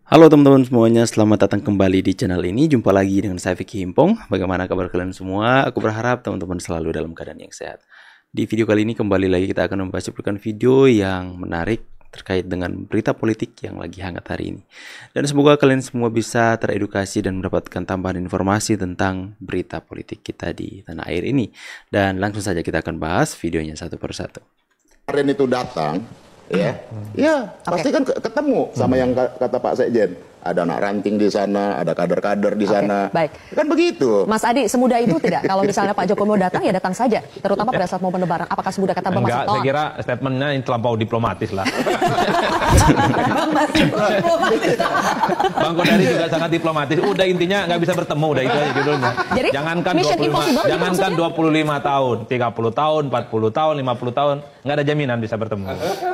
Halo teman-teman semuanya, selamat datang kembali di channel ini. Jumpa lagi dengan saya Vicky Himpong. Bagaimana kabar kalian semua? Aku berharap teman-teman selalu dalam keadaan yang sehat. Di video kali ini kembali lagi kita akan membahas video yang menarik terkait dengan berita politik yang lagi hangat hari ini. Dan semoga kalian semua bisa teredukasi dan mendapatkan tambahan informasi tentang berita politik kita di tanah air ini. Dan langsung saja kita akan bahas videonya satu persatu. Kemarin itu datang, ya, pasti kan ketemu sama yang kata Pak Sekjen. Ada anak ranting di sana, ada kader-kader di sana. Baik. Kan begitu. Mas Adi, semudah itu tidak? Kalau misalnya Pak Jokowi mau datang, ya datang saja. Terutama pada saat momen lebaran. Apakah semudah kata Bang Enggak, Masinton? saya kira statementnya yang terlampau diplomatis lah. Bang Masinton diplomatis. Bang Kodari juga sangat diplomatis. Udah intinya nggak bisa bertemu, udah itu aja judulnya. Jadi, jangankan Mission 25, Impossible gitu jangankan maksudnya? 25 tahun, 30 tahun, 40 tahun, 50 tahun, nggak ada jaminan bisa bertemu.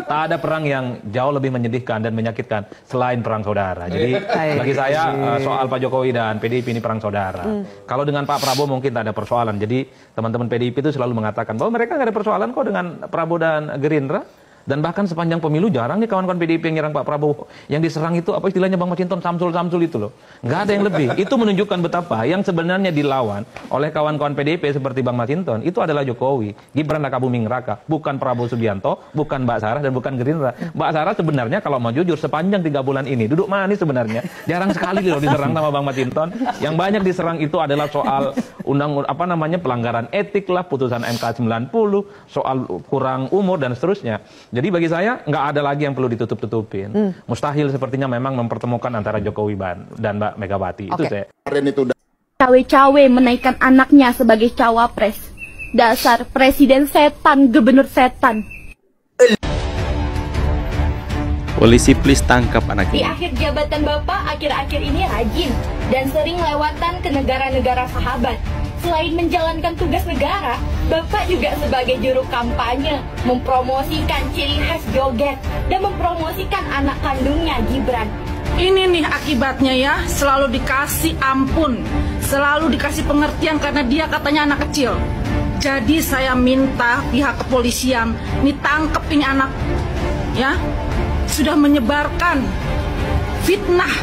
Tak ada perang yang jauh lebih menyedihkan dan menyakitkan selain perang saudara. Jadi bagi saya soal Pak Jokowi dan PDIP ini perang saudara. Kalau dengan Pak Prabowo mungkin tak ada persoalan. Jadi teman-teman PDIP itu selalu mengatakan bahwa mereka nggak ada persoalan kok dengan Prabowo dan Gerindra. Dan bahkan sepanjang pemilu jarang nih kawan-kawan PDIP yang nyerang Pak Prabowo. Yang diserang itu apa istilahnya Bang Masinton, Samsul-Samsul itu loh. Nggak ada yang lebih. Itu menunjukkan betapa yang sebenarnya dilawan oleh kawan-kawan PDIP seperti Bang Masinton itu adalah Jokowi, Gibran Rakabuming Raka, bukan Prabowo Subianto, bukan Mbak Sarah dan bukan Gerindra. Mbak Sarah sebenarnya kalau mau jujur sepanjang 3 bulan ini duduk manis sebenarnya. Jarang sekali loh diserang sama Bang Masinton. Yang banyak diserang itu adalah soal pelanggaran etik lah, putusan MK 90, soal kurang umur dan seterusnya. Jadi bagi saya nggak ada lagi yang perlu ditutup-tutupin. Mustahil sepertinya memang mempertemukan antara Jokowi dan Mbak Megawati. Itu saya. Kemarin itu Cawe-cawe menaikkan anaknya sebagai cawapres. Dasar presiden setan, gubernur setan. Polisi please tangkap anak Di ini. akhir jabatan Bapak akhir-akhir ini rajin dan sering lewatan ke negara-negara sahabat. Selain menjalankan tugas negara, Bapak juga sebagai juru kampanye mempromosikan ciri khas joget dan mempromosikan anak kandungnya Gibran. Ini nih akibatnya ya, selalu dikasih ampun, selalu dikasih pengertian karena dia katanya anak kecil. Jadi saya minta pihak kepolisian, ini tangkep ini anak, ya, sudah menyebarkan fitnah,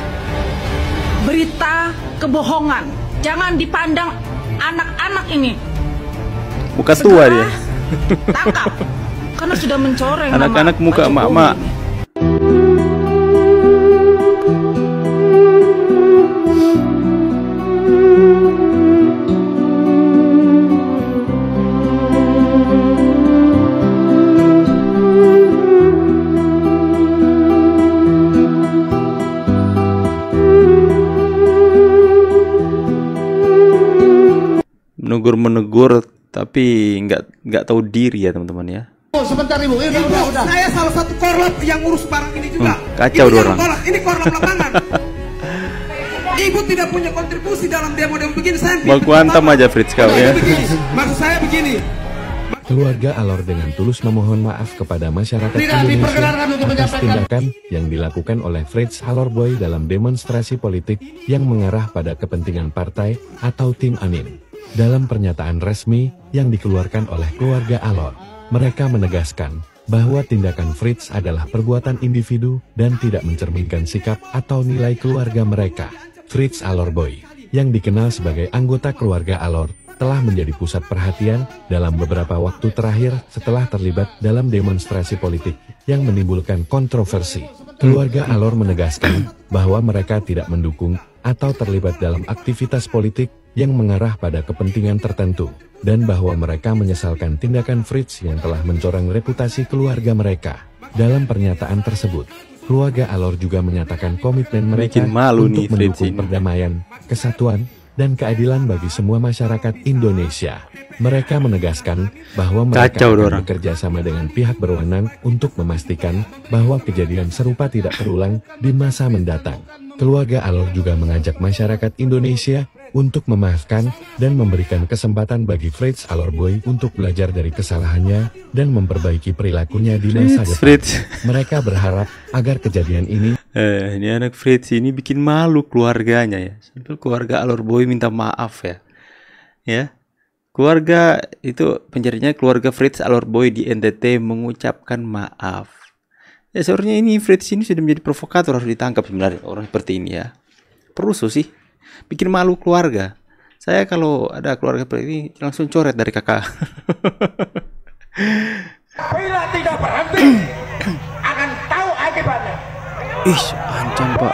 berita kebohongan. Jangan dipandang anak-anak ini. Muka tua dia. Tangkap, karena sudah mencoreng Anak-anak nama muka Pak Jokowi emak-emak. ini. Menegur tapi nggak tahu diri ya teman-teman ya. Oh, sebentar Ibu. Udah. Saya salah satu korlap yang urus barang ini juga. Kacau Ibu dua jangan orang. tolak, ini korlap lapangan. Ibu tidak punya kontribusi dalam demo-demo begini. Saya Baku hantam aja Fritz kau ya. Maksud saya begini. Keluarga Alor dengan tulus memohon maaf kepada masyarakat Tidak Indonesia diperkenankan untuk atas menyampaikan. tindakan yang dilakukan oleh Fritz Alorboy dalam demonstrasi politik yang mengarah pada kepentingan partai atau tim Amin. Dalam pernyataan resmi yang dikeluarkan oleh keluarga Alor, mereka menegaskan bahwa tindakan Fritz adalah perbuatan individu dan tidak mencerminkan sikap atau nilai keluarga mereka. Fritz Alorboy, yang dikenal sebagai anggota keluarga Alor, telah menjadi pusat perhatian dalam beberapa waktu terakhir setelah terlibat dalam demonstrasi politik yang menimbulkan kontroversi. Keluarga Alor menegaskan bahwa mereka tidak mendukung atau terlibat dalam aktivitas politik yang mengarah pada kepentingan tertentu, dan bahwa mereka menyesalkan tindakan Fritz yang telah mencoreng reputasi keluarga mereka. Dalam pernyataan tersebut, keluarga Alor juga menyatakan komitmen mereka Bikin malu nih untuk Fritz mendukung ini. perdamaian, kesatuan, dan keadilan bagi semua masyarakat Indonesia. Mereka menegaskan bahwa mereka Kacau akan orang. bekerja sama dengan pihak berwenang untuk memastikan bahwa kejadian serupa tidak terulang di masa mendatang. Keluarga Alor juga mengajak masyarakat Indonesia untuk memaafkan dan memberikan kesempatan bagi Fritz Alorboy untuk belajar dari kesalahannya dan memperbaiki perilakunya di masa depan. Fritz. Mereka berharap agar kejadian ini Ini anak Fritz ini bikin malu keluarganya ya. Sampai keluarga Alorboy minta maaf ya. Ya. Keluarga itu penjarinya keluarga Fritz Alorboy di NTT mengucapkan maaf. Ya seharusnya ini Fritz ini sudah menjadi provokator, harus ditangkap sebenarnya orang seperti ini ya. Perusuh sih, bikin malu keluarga. Saya kalau ada keluarga seperti ini langsung coret dari kakak. Bila tidak berhenti, akan tahu akibatnya. Ih, ancam Pak.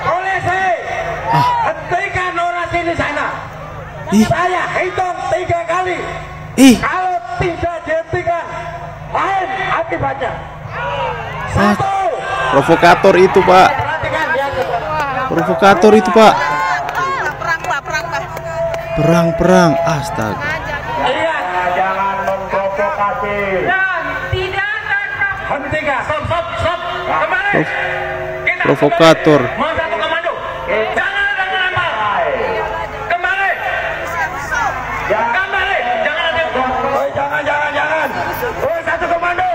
Polisi, hentikan orasi di sana. Saya hitung 3 kali. Kalau tidak dihentikan, lain akibatnya. 1. Provokator itu Pak. Provokator itu Pak. Perang. Astaga. Jangan memprovokasi. Dan tidak hentikan. Stop. Kembali. Provokator. Mau satu komando. Jangan lempar. Kembali. Jangan. Jangan. Oh, satu komando.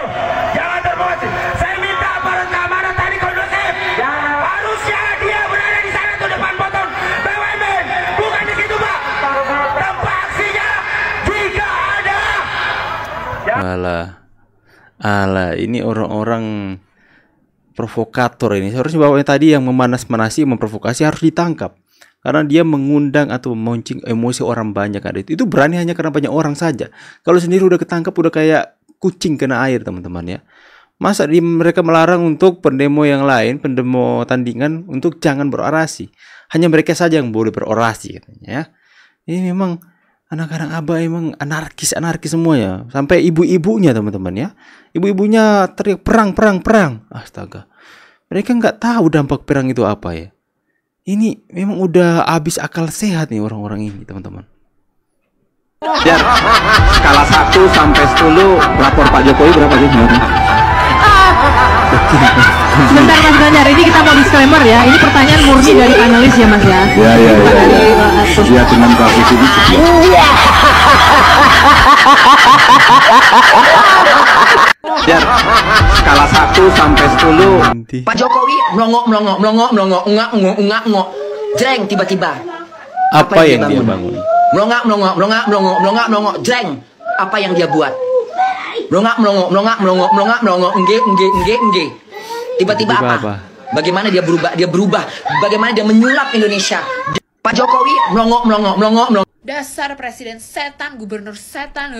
Jangan terprovokasi. Saya minta aparat keamanan tadi kondusif. Harusnya dia berada di sana tuh depan poton BUMN. Bukan di situ, Pak. Tempat aksinya jika ada. Alah, ini orang-orang provokator ini. Seharusnya bapaknya tadi yang memanas-manasi, memprovokasi harus ditangkap. Karena dia mengundang atau memancing emosi orang banyak. Itu berani hanya karena banyak orang saja. Kalau sendiri udah ketangkap, udah kayak kucing kena air, teman-teman ya. Masa mereka melarang untuk pendemo yang lain, pendemo tandingan untuk jangan berorasi. Hanya mereka saja yang boleh berorasi katanya ya. Ini memang anak-anak Aba emang anarkis semua ya. Sampai ibu-ibunya teman-teman ya. Ibu-ibunya teriak perang. Astaga. Mereka nggak tahu dampak perang itu apa ya. Ini memang udah habis akal sehat nih orang-orang ini teman-teman. Biar skala 1 sampai 10 rapor Pak Jokowi berapa sih sebenarnya? Sebentar Mas Ganjar, ini kita mau disclaimer ya. Ini pertanyaan murni dari analis ya Mas ya. Iya. Ya dengan kasus ini. Biar skala 1 sampai 10. Pak Jokowi melongok, ngak, jreng tiba-tiba. Apa yang dia bangun? Melongok, jreng. Apa yang dia buat? Melongok, engge. Tiba-tiba apa? Bagaimana dia berubah? Bagaimana dia menyulap Indonesia? Pak Jokowi melongok. Dasar presiden setan, gubernur setan,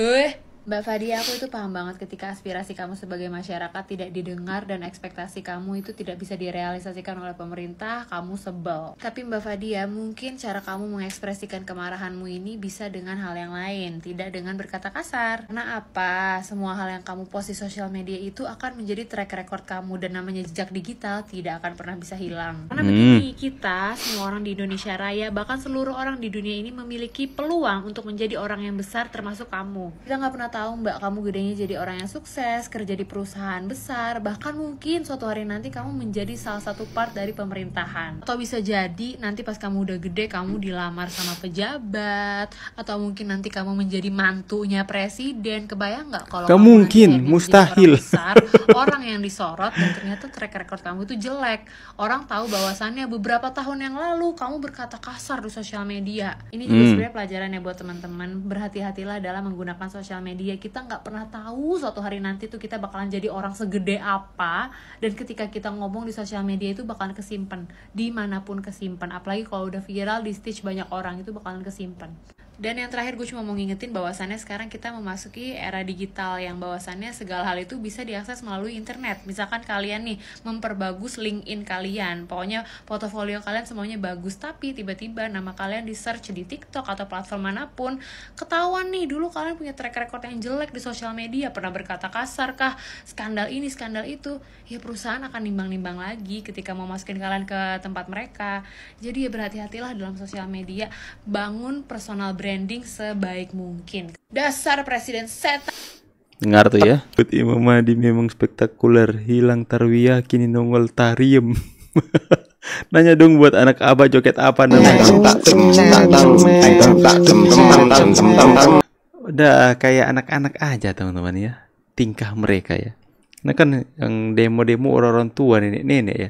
Mbak Fadia, aku itu paham banget ketika aspirasi kamu sebagai masyarakat tidak didengar dan ekspektasi kamu itu tidak bisa direalisasikan oleh pemerintah, kamu sebel. Tapi Mbak Fadia, mungkin cara kamu mengekspresikan kemarahanmu ini bisa dengan hal yang lain, tidak dengan berkata kasar. Karena apa? Semua hal yang kamu post di sosial media itu akan menjadi track record kamu dan namanya jejak digital tidak akan pernah bisa hilang. Karena begini, kita, semua orang di Indonesia Raya, bahkan seluruh orang di dunia ini memiliki peluang untuk menjadi orang yang besar termasuk kamu. Kita nggak pernah tahu Mbak, kamu gedenya jadi orang yang sukses, kerja di perusahaan besar, bahkan mungkin suatu hari nanti kamu menjadi salah satu part dari pemerintahan. Atau bisa jadi nanti pas kamu udah gede kamu dilamar sama pejabat, atau mungkin nanti kamu menjadi mantunya presiden. Kebayang nggak kalau kamu mungkin mustahil besar, orang yang disorot dan ternyata track record kamu itu jelek. Orang tahu bahwasannya beberapa tahun yang lalu kamu berkata kasar di sosial media. Ini juga sebenarnya pelajaran ya buat teman-teman. Berhati-hatilah dalam menggunakan sosial media. Kita nggak pernah tahu suatu hari nanti tuh kita bakalan jadi orang segede apa, dan ketika kita ngomong di sosial media itu bakalan kesimpan dimanapun kesimpan, apalagi kalau udah viral di stage banyak orang itu bakalan kesimpan. Dan yang terakhir gue cuma mau ngingetin bahwasannya sekarang kita memasuki era digital yang bahwasannya segala hal itu bisa diakses melalui internet. Misalkan kalian nih memperbagus LinkedIn kalian, pokoknya portofolio kalian semuanya bagus, tapi tiba-tiba nama kalian di search di TikTok atau platform manapun, ketahuan nih dulu kalian punya track record yang jelek di sosial media, pernah berkata kasar kah, skandal ini skandal itu, ya perusahaan akan nimbang-nimbang lagi ketika mau masukin kalian ke tempat mereka. Jadi ya berhati-hatilah dalam sosial media, bangun personal branding sebaik mungkin. Dasar presiden setan. Dengar tuh ya. Imam Mahdi memang spektakuler, hilang tarwiyah kini nongol tariem. Nanya dong buat anak Aba joget apa namanya? Udah kayak anak-anak aja teman-teman ya, tingkah mereka ya. Nah kan yang demo-demo orang-orang tua, nenek-nenek ya.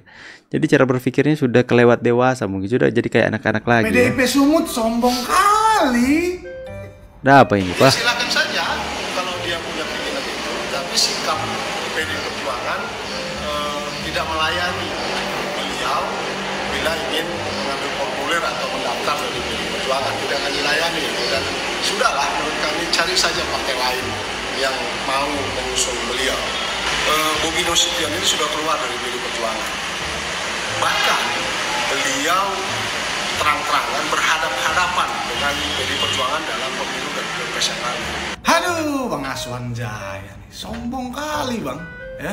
Jadi cara berpikirnya sudah kelewat dewasa, mungkin sudah jadi kayak anak-anak lagi. PDIP ya. Sumut sombong kali. Nah apa ini Pak? Silakan saja kalau dia punya keinginan itu, tapi sikap PDIP Perjuangan tidak akan dilayani, dan sudahlah menurut kami cari saja partai lain yang mau mengusung beliau. Bobi Nasution ini sudah keluar dari PDI Perjuangan. Bahkan beliau terang-terangan berhadapan dengan PDI Perjuangan dalam pemilu dan pilpres yang lalu. Aduh, Bang Aswan Jaya nih, sombong kali Bang, ya.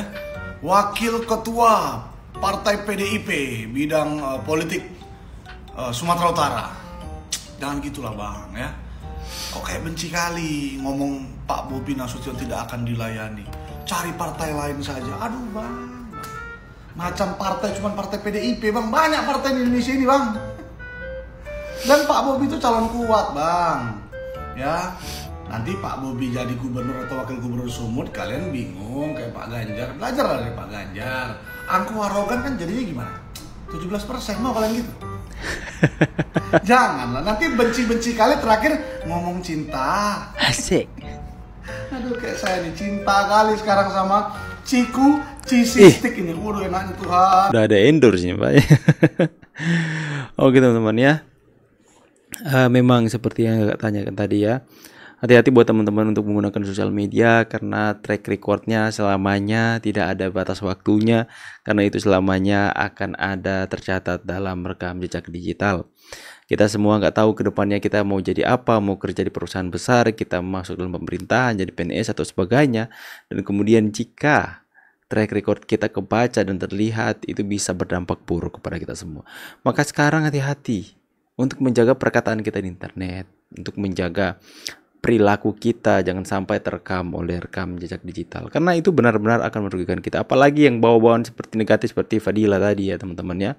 Wakil Ketua Partai PDIP bidang politik Sumatera Utara. Jangan gitulah Bang, ya. Kok kayak benci kali ngomong Pak Bobi Nasution tidak akan dilayani. Cari partai lain saja. Aduh Bang, macam partai cuman partai PDIP Bang, banyak partai di Indonesia ini Bang. Dan Pak Bobi itu calon kuat Bang, ya. Nanti Pak Bobi jadi gubernur atau wakil gubernur Sumut, kalian bingung kayak Pak Ganjar. Belajarlah dari Pak Ganjar. Angku arogan kan jadinya gimana? 17% mau kalian gitu? Janganlah, nanti benci-benci kali terakhir ngomong cinta. Asik. Aduh, kayak saya nih cinta kali sekarang sama Ciku Cisistik ini. Waduh, enaknya Tuhan. Udah ada endorse nih Pak. Oke teman-teman ya. Memang seperti yang Kakak tanyakan tadi ya. Hati-hati buat teman-teman untuk menggunakan sosial media karena track recordnya selamanya tidak ada batas waktunya, karena itu selamanya akan ada tercatat dalam rekam jejak digital. Kita semua nggak tahu ke depannya kita mau jadi apa, mau kerja di perusahaan besar, kita masuk dalam pemerintahan, jadi PNS atau sebagainya, dan kemudian jika track record kita kebaca dan terlihat, itu bisa berdampak buruk kepada kita semua. Maka sekarang hati-hati untuk menjaga perkataan kita di internet, untuk menjaga perilaku kita jangan sampai terekam oleh rekam jejak digital, karena itu benar-benar akan merugikan kita. Apalagi yang bawa-bawaan seperti negatif seperti Fadila tadi ya teman-teman ya,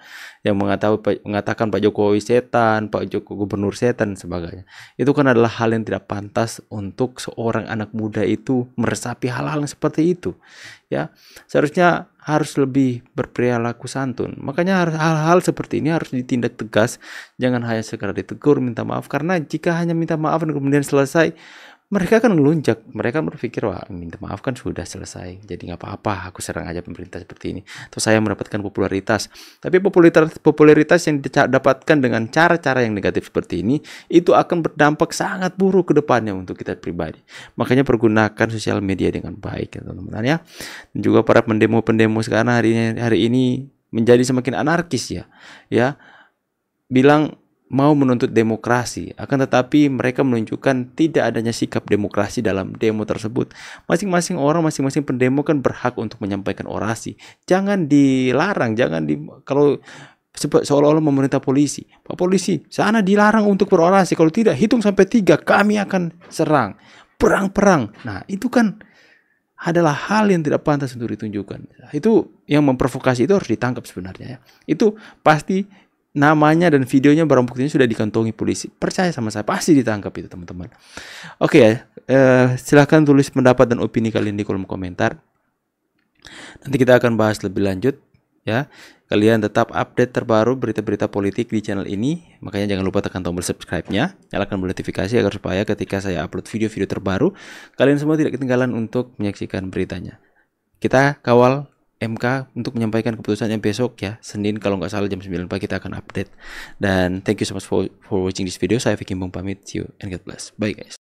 yang mengatakan Pak Jokowi setan, Pak Jokowi gubernur setan dan sebagainya. Itu kan adalah hal yang tidak pantas untuk seorang anak muda itu meresapi hal-hal yang seperti itu ya. Seharusnya harus lebih berperilaku santun. Makanya hal-hal seperti ini harus ditindak tegas. Jangan hanya sekedar ditegur, minta maaf. Karena jika hanya minta maaf dan kemudian selesai, mereka kan ngelunjak. Mereka berpikir, wah minta maaf kan sudah selesai, jadi nggak apa-apa, aku serang aja pemerintah seperti ini. Terus saya mendapatkan popularitas. Tapi popularitas yang didapatkan dengan cara-cara yang negatif seperti ini, itu akan berdampak sangat buruk ke depannya untuk kita pribadi. Makanya pergunakan sosial media dengan baik ya teman-teman ya. Dan juga para pendemo-pendemo sekarang hari ini menjadi semakin anarkis ya. Bilang mau menuntut demokrasi, akan tetapi mereka menunjukkan tidak adanya sikap demokrasi dalam demo tersebut. Masing-masing orang, masing-masing pendemo kan berhak untuk menyampaikan orasi. Jangan dilarang, kalau seolah-olah memerintah polisi. Pak polisi, sana dilarang untuk berorasi. Kalau tidak, hitung sampai 3, kami akan serang. Perang-perang. Nah, itu kan adalah hal yang tidak pantas untuk ditunjukkan. Itu yang memprovokasi itu harus ditangkap sebenarnya ya. Itu pasti namanya dan videonya, barang buktinya sudah dikantongi polisi. Percaya sama saya, pasti ditangkap itu teman-teman. Oke ya, silahkan tulis pendapat dan opini kalian di kolom komentar. Nanti kita akan bahas lebih lanjut ya. Kalian tetap update terbaru berita-berita politik di channel ini. Makanya jangan lupa tekan tombol subscribe-nya, nyalakan notifikasi agar supaya ketika saya upload video-video terbaru, kalian semua tidak ketinggalan untuk menyaksikan beritanya. Kita kawal MK untuk menyampaikan keputusannya besok ya, Senin kalau nggak salah jam 9 pagi kita akan update. Dan thank you so much for watching this video. Saya Vicky Himpong pamit, see you and God bless. Bye guys.